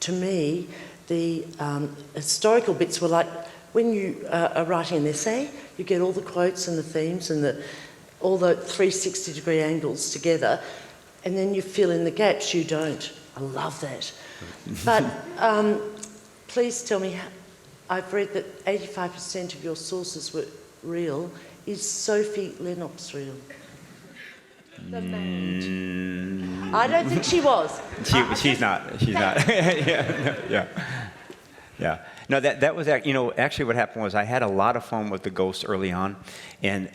to me, the historical bits were like when you are writing an essay, you get all the quotes and the themes and all the 360-degree angles together, and then you fill in the gaps. You don't. I love that. But please tell me, I've read that 85% of your sources were real. Is Sophie Lennox real? The maid. I don't think she was. She's not. She's not. Yeah. No, that was, you know, actually what happened was I had a lot of fun with the ghosts early on,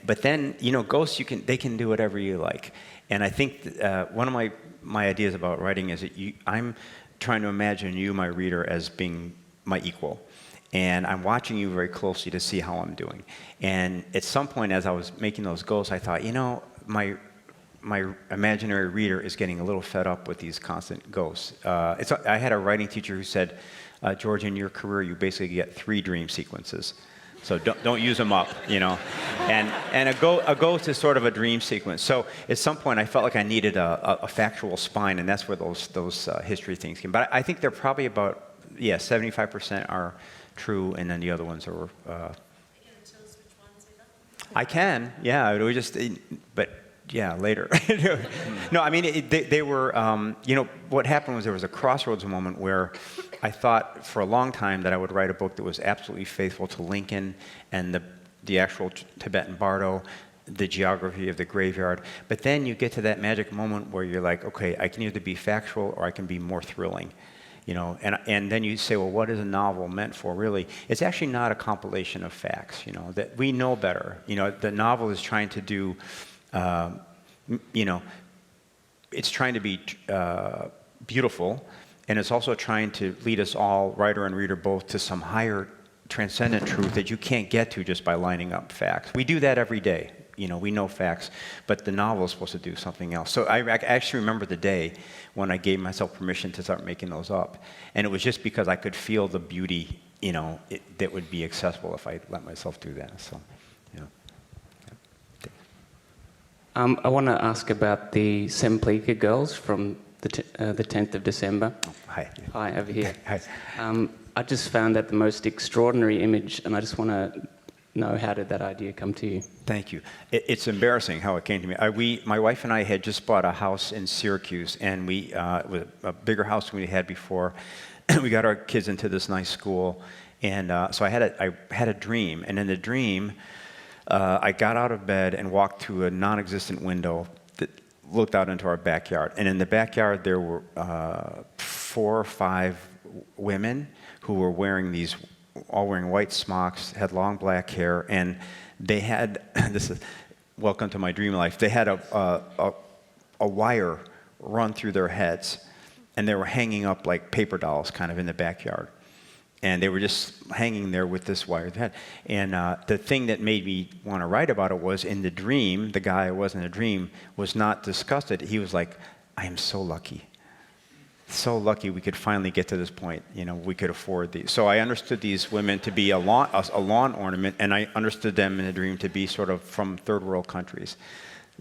but then, you know, ghosts, they can do whatever you like. And I think one of my ideas about writing is that I'm trying to imagine you, my reader, as being my equal. And I'm watching you very closely to see how I'm doing. And at some point, as I was making those ghosts, I thought, you know, my imaginary reader is getting a little fed up with these constant ghosts. I had a writing teacher who said, George, in your career, you basically get 3 dream sequences. So don't use them up, you know. And a ghost is sort of a dream sequence. So at some point, I felt like I needed a factual spine, and that's where those history things came. But I think they're probably about, 75% are true, and then the other ones are. Are you going to tell us which ones either? I can, yeah. We just, but yeah, later. No, I mean they were. You know, what happened was there was a crossroads moment where I thought for a long time that I would write a book that was absolutely faithful to Lincoln and the actual Tibetan Bardo, the geography of the graveyard. But then you get to that magic moment where you're like, okay, I can either be factual or I can be more thrilling. You know, and then you say, well, what is a novel meant for, really? It's actually not a compilation of facts, you know, that we know better. You know, the novel is trying to do, you know, it's trying to be beautiful, and it's also trying to lead us all, writer and reader both, to some higher transcendent truth that you can't get to just by lining up facts. We do that every day. You know, we know facts, but the novel is supposed to do something else. So I actually remember the day when I gave myself permission to start making those up. And it was just because I could feel the beauty, you know, that would be accessible if I let myself do that. So, yeah. I want to ask about the Semplica girls from the 10th of December. Oh, hi. Hi, over here. Hi. I just found that the most extraordinary image, and I just want to know, how did that idea come to you? Thank you. It's embarrassing how it came to me. My wife and I had just bought a house in Syracuse, and it was a bigger house than we had before. We got our kids into this nice school, and so I had a dream, and in the dream, I got out of bed and walked through a non-existent window that looked out into our backyard. And in the backyard, there were 4 or 5 women who were all wearing white smocks, had long black hair, and they had, this is, welcome to my dream life, they had a wire run through their heads, and they were hanging up like paper dolls kind of in the backyard. And they were just hanging there with this wired head. And the thing that made me want to write about it was, in the dream, the guy who was in the dream was not disgusted. He was like, I am so lucky. So lucky we could finally get to this point. You know, we could afford these. So I understood these women to be a lawn ornament, and I understood them in the dream to be sort of from third world countries.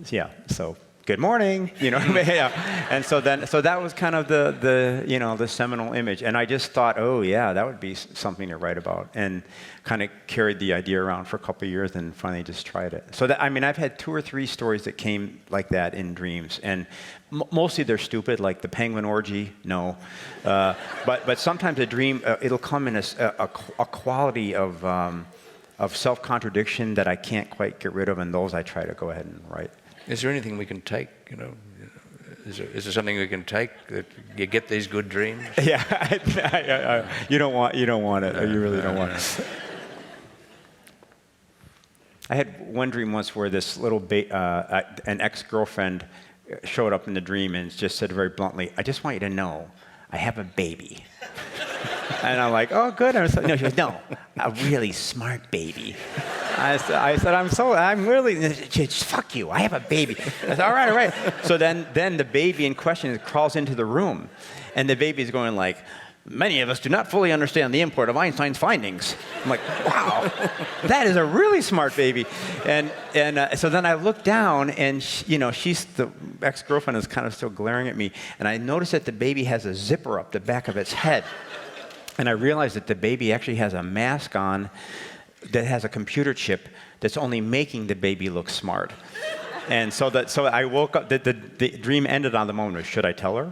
Yeah, so good morning, you know. Yeah. And so that was kind of the seminal image. And I just thought, oh yeah, that would be something to write about, and kind of carried the idea around for a couple of years, and finally just tried it. So I've had 2 or 3 stories that came like that in dreams, and mostly they're stupid, like the penguin orgy, no. But sometimes a dream, it'll come in a quality of self-contradiction that I can't quite get rid of, and those I try to go ahead and write. Is there anything we can take, you know? Is there something we can take that you get these good dreams? Yeah, you don't want it. You really don't want it. I had one dream once where this little an ex-girlfriend showed up in the dream and just said very bluntly, "I just want you to know, I have a baby." And I'm like, "Oh, good." No, she goes, "No, a really smart baby." I said, I'm really, fuck you, I have a baby. I said, all right. So then the baby in question crawls into the room, and the baby's going like, "Many of us do not fully understand the import of Einstein's findings." I'm like, wow, that is a really smart baby. And so then I look down, and she's, the ex-girlfriend is kind of still glaring at me, and I notice that the baby has a zipper up the back of its head. And I realized that the baby actually has a mask on that has a computer chip that's only making the baby look smart. And so I woke up, the dream ended on the moment of, should I tell her?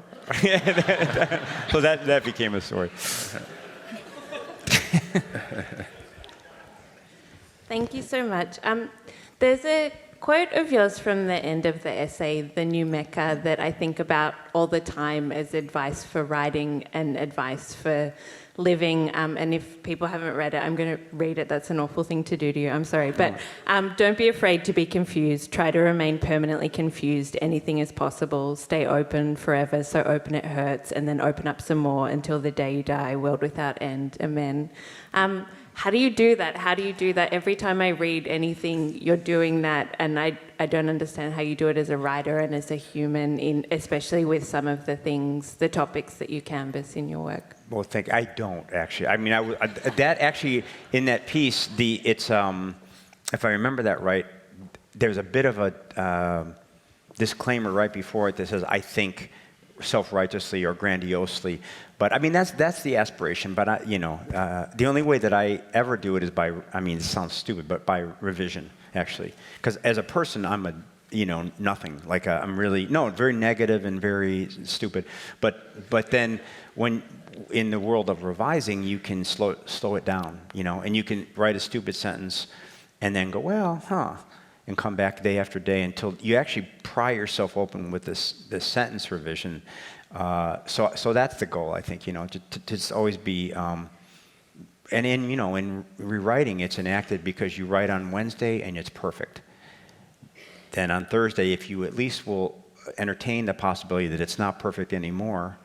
So that became a story. Thank you so much. There's a quote of yours from the end of the essay, The New Mecca, that I think about all the time as advice for writing and advice for living. And if people haven't read it, I'm going to read it. That's an awful thing to do to you. I'm sorry. But don't be afraid to be confused. Try to remain permanently confused. Anything is possible. Stay open forever. So open it hurts. And then open up some more until the day you die. World without end. Amen. How do you do that? How do you do that? Every time I read anything, you're doing that, and I don't understand how you do it as a writer and as a human, especially with some of the topics that you canvass in your work. Well, I don't actually. I mean, that actually, in that piece, it's if I remember that right, there's a bit of a disclaimer right before it that says, "I think self-righteously or grandiosely." But I mean, that's the aspiration. But the only way that I ever do it is by, I mean, it sounds stupid, but by revision, actually. Because as a person, I'm nothing. Like I'm really very negative and very stupid. But then when in the world of revising, you can slow it down, and you can write a stupid sentence, and then go, and come back day after day until you actually pry yourself open with this sentence revision. So that's the goal, I think, to just always be, and in rewriting, it's enacted because you write on Wednesday and it's perfect. Then on Thursday, if you at least will entertain the possibility that it's not perfect anymore,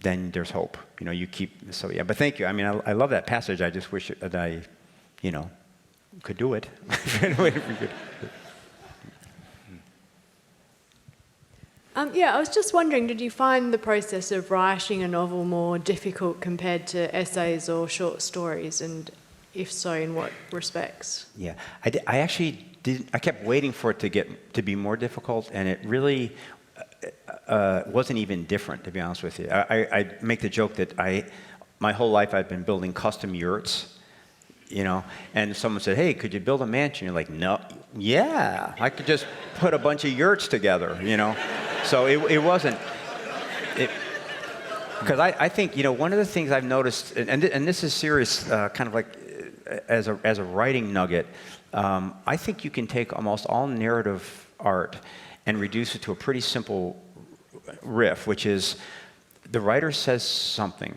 then there's hope. You keep, so yeah, but thank you. I mean, I love that passage. I just wish that I, could do it. I was just wondering, did you find the process of writing a novel more difficult compared to essays or short stories, and if so, in what respects? Yeah, I actually I kept waiting for it to be more difficult, and it really wasn't even different, to be honest with you. I make the joke that my whole life I've been building custom yurts, and someone said, hey, could you build a mansion? You're like, no, yeah, I could just put a bunch of yurts together, So it wasn't, because I think, one of the things I've noticed, and this is serious, kind of like as a writing nugget, I think you can take almost all narrative art and reduce it to a pretty simple riff, which is the writer says something,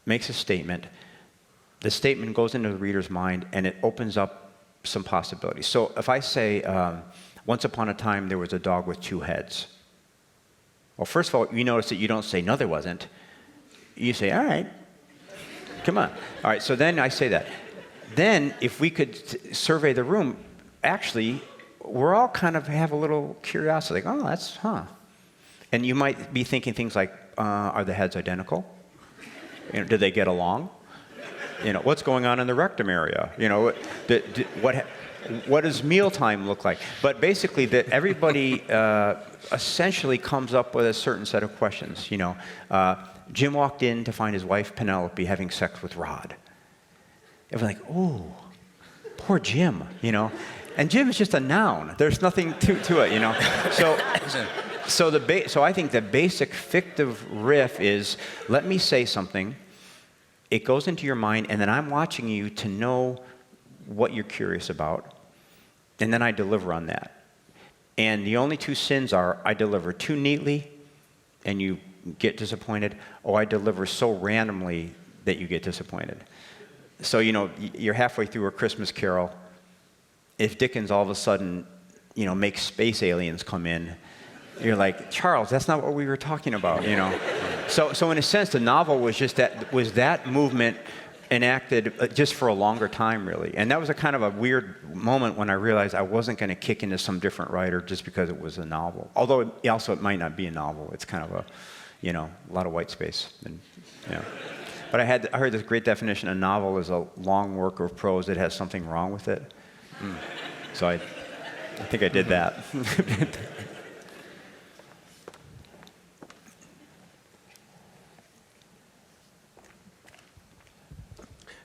makes a statement, the statement goes into the reader's mind, and it opens up some possibilities. So if I say, once upon a time there was a dog with 2 heads. Well, first of all, you notice that you don't say, no, there wasn't. You say, all right, come on. All right, so then I say that. Then, if we could survey the room, actually, we're all kind of have a little curiosity, like, And you might be thinking things like, are the heads identical? Do they get along? What's going on in the rectum area? What does mealtime look like? But basically, that everybody essentially comes up with a certain set of questions. Jim walked in to find his wife Penelope having sex with Rod. And we're like, oh, poor Jim, And Jim is just a noun. There's nothing to it, So I think the basic fictive riff is, let me say something. It goes into your mind, and then I'm watching you to know what you're curious about, and then I deliver on that. And the only 2 sins are I deliver too neatly, and you get disappointed, or I deliver so randomly that you get disappointed. So, you're halfway through A Christmas Carol. If Dickens all of a sudden, makes space aliens come in, you're like, Charles, that's not what we were talking about, So in a sense, the novel was just that movement enacted just for a longer time, really. And that was a kind of a weird moment when I realized I wasn't going to kick into some different writer just because it was a novel. Although it might not be a novel. It's kind of a lot of white space. And, But I heard this great definition: a novel is a long work of prose that has something wrong with it. So I think I did that.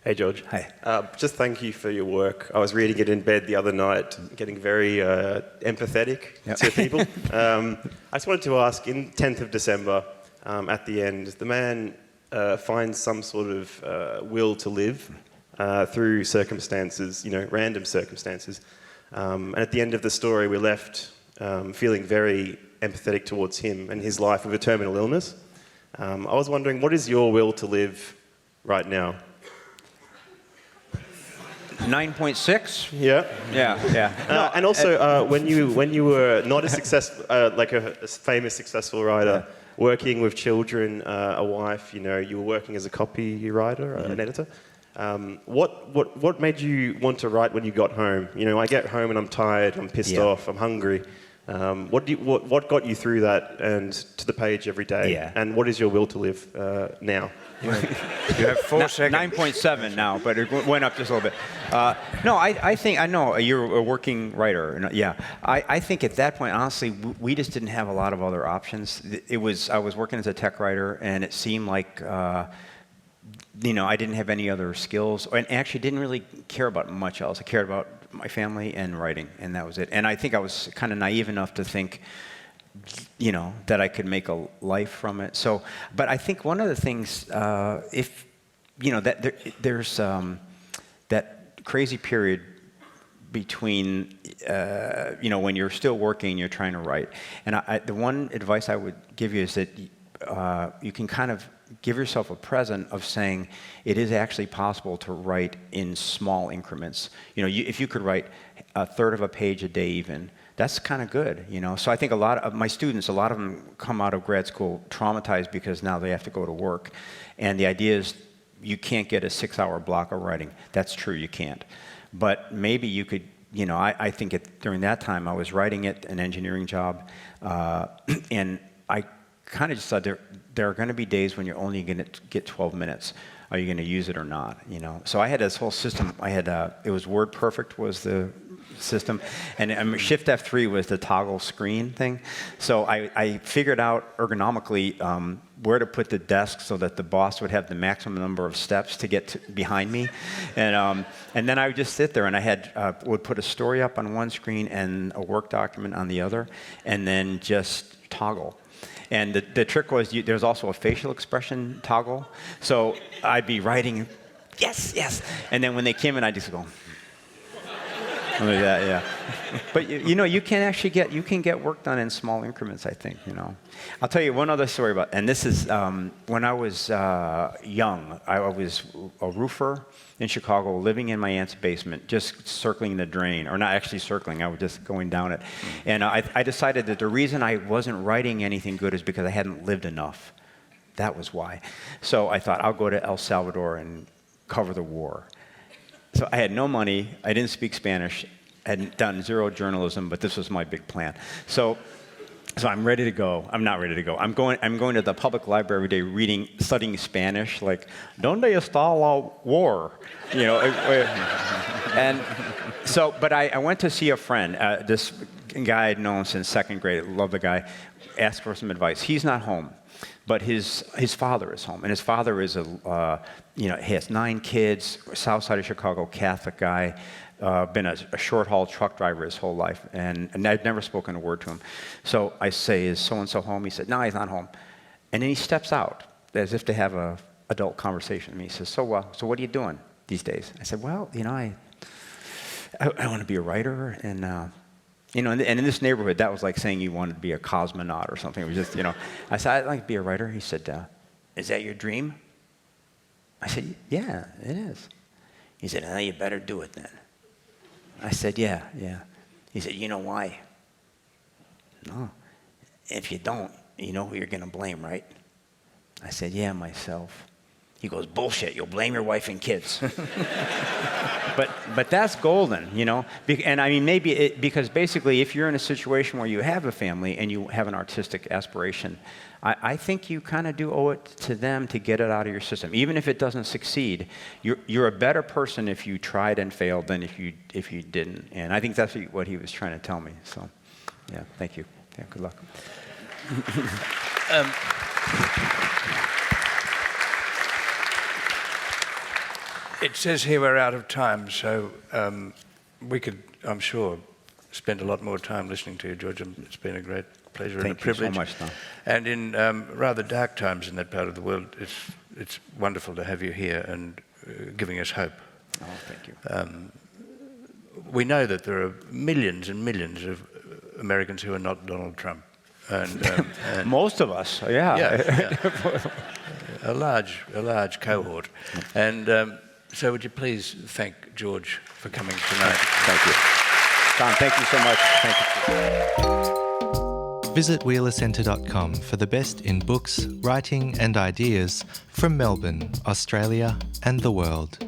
Hey, George. Hi. Just thank you for your work. I was reading it in bed the other night, getting very empathetic to people. I just wanted to ask, in 10th of December, at the end, the man finds some sort of will to live through circumstances, random circumstances. And at the end of the story, we're left feeling very empathetic towards him and his life with a terminal illness. I was wondering, what is your will to live right now? 9.6? Yeah. Yeah. And also, when you were not a successful, like a famous successful writer, working with children, a wife, you were working as a copywriter, an editor. What made you want to write when you got home? I get home and I'm tired, I'm pissed off, I'm hungry. What got you through that and to the page every day? Yeah. And what is your will to live now? You have 4 seconds. 9.7 now, but it went up just a little bit. No, I think, I know you're a working writer. Yeah. I think at that point, honestly, we just didn't have a lot of other options. I was working as a tech writer, and it seemed like, I didn't have any other skills, and actually didn't really care about much else. I cared about my family and writing, and that was it. And I think I was kind of naive enough to think, that I could make a life from it. So, but I think one of the things, there's that crazy period between, when you're still working, you're trying to write. And the one advice I would give you is that you can kind of give yourself a present of saying it is actually possible to write in small increments. If you could write a third of a page a day even, that's kind of good, So I think a lot of my students, a lot of them come out of grad school traumatized because now they have to go to work. And the idea is you can't get a 6-hour block of writing. That's true, you can't. But maybe you could, I think during that time I was writing an engineering job, and I kind of just thought there are going to be days when you're only going to get 12 minutes. Are you going to use it or not? So I had this whole system. It was WordPerfect was the system. And Shift F3 was the toggle screen thing. So I figured out ergonomically where to put the desk so that the boss would have the maximum number of steps to get behind me. And then I would just sit there, and I would put a story up on one screen and a work document on the other, and then just toggle. And the trick was there's also a facial expression toggle. So I'd be writing, yes, yes. And then when they came in, I'd just go, like that, yeah. But you can actually get work done in small increments, I think, I'll tell you one other story and this is when I was young, I was a roofer in Chicago, living in my aunt's basement, just circling the drain, or not actually circling, I was just going down it. And I decided that the reason I wasn't writing anything good is because I hadn't lived enough. That was why. So I thought, I'll go to El Salvador and cover the war. So I had no money, I didn't speak Spanish, had done zero journalism, but this was my big plan. So I'm ready to go. I'm not ready to go. I'm going to the public library every day studying Spanish, like, ¿Dónde está la war? And so, but I went to see a friend, this guy I'd known since second grade, love the guy, asked for some advice. He's not home, but his father is home, and his father is he has 9 kids, south side of Chicago, Catholic guy, been a short-haul truck driver his whole life, and I'd never spoken a word to him. So I say, is so-and-so home? He said, no, he's not home. And then he steps out, as if to have an adult conversation with me. He says, so what are you doing these days? I said, well, I want to be a writer, and and in this neighborhood, that was like saying you wanted to be a cosmonaut or something. It was just, I said, I'd like to be a writer. He said, is that your dream? I said, yeah, it is. He said, well, you better do it then. I said, yeah. He said, you know why? No. If you don't, you know who you're going to blame, right? I said, yeah, myself. He goes, bullshit, you'll blame your wife and kids. But that's golden, And I mean, maybe because basically if you're in a situation where you have a family and you have an artistic aspiration, I think you kind of do owe it to them to get it out of your system. Even if it doesn't succeed, you're a better person if you tried and failed than if you didn't. And I think that's what he was trying to tell me. So, yeah, thank you. Yeah, good luck. It says here we're out of time, so we could, I'm sure, spend a lot more time listening to you, George. It's been a great pleasure and a privilege. Thank you so much, Tom. And in rather dark times in that part of the world, it's wonderful to have you here and giving us hope. Oh, thank you. We know that there are millions and millions of Americans who are not Donald Trump. And most of us, yeah. A large cohort. And so would you please thank George for coming tonight? Thank you. Tom, thank you so much. Thank you. Visit wheelercentre.com for the best in books, writing and ideas from Melbourne, Australia and the world.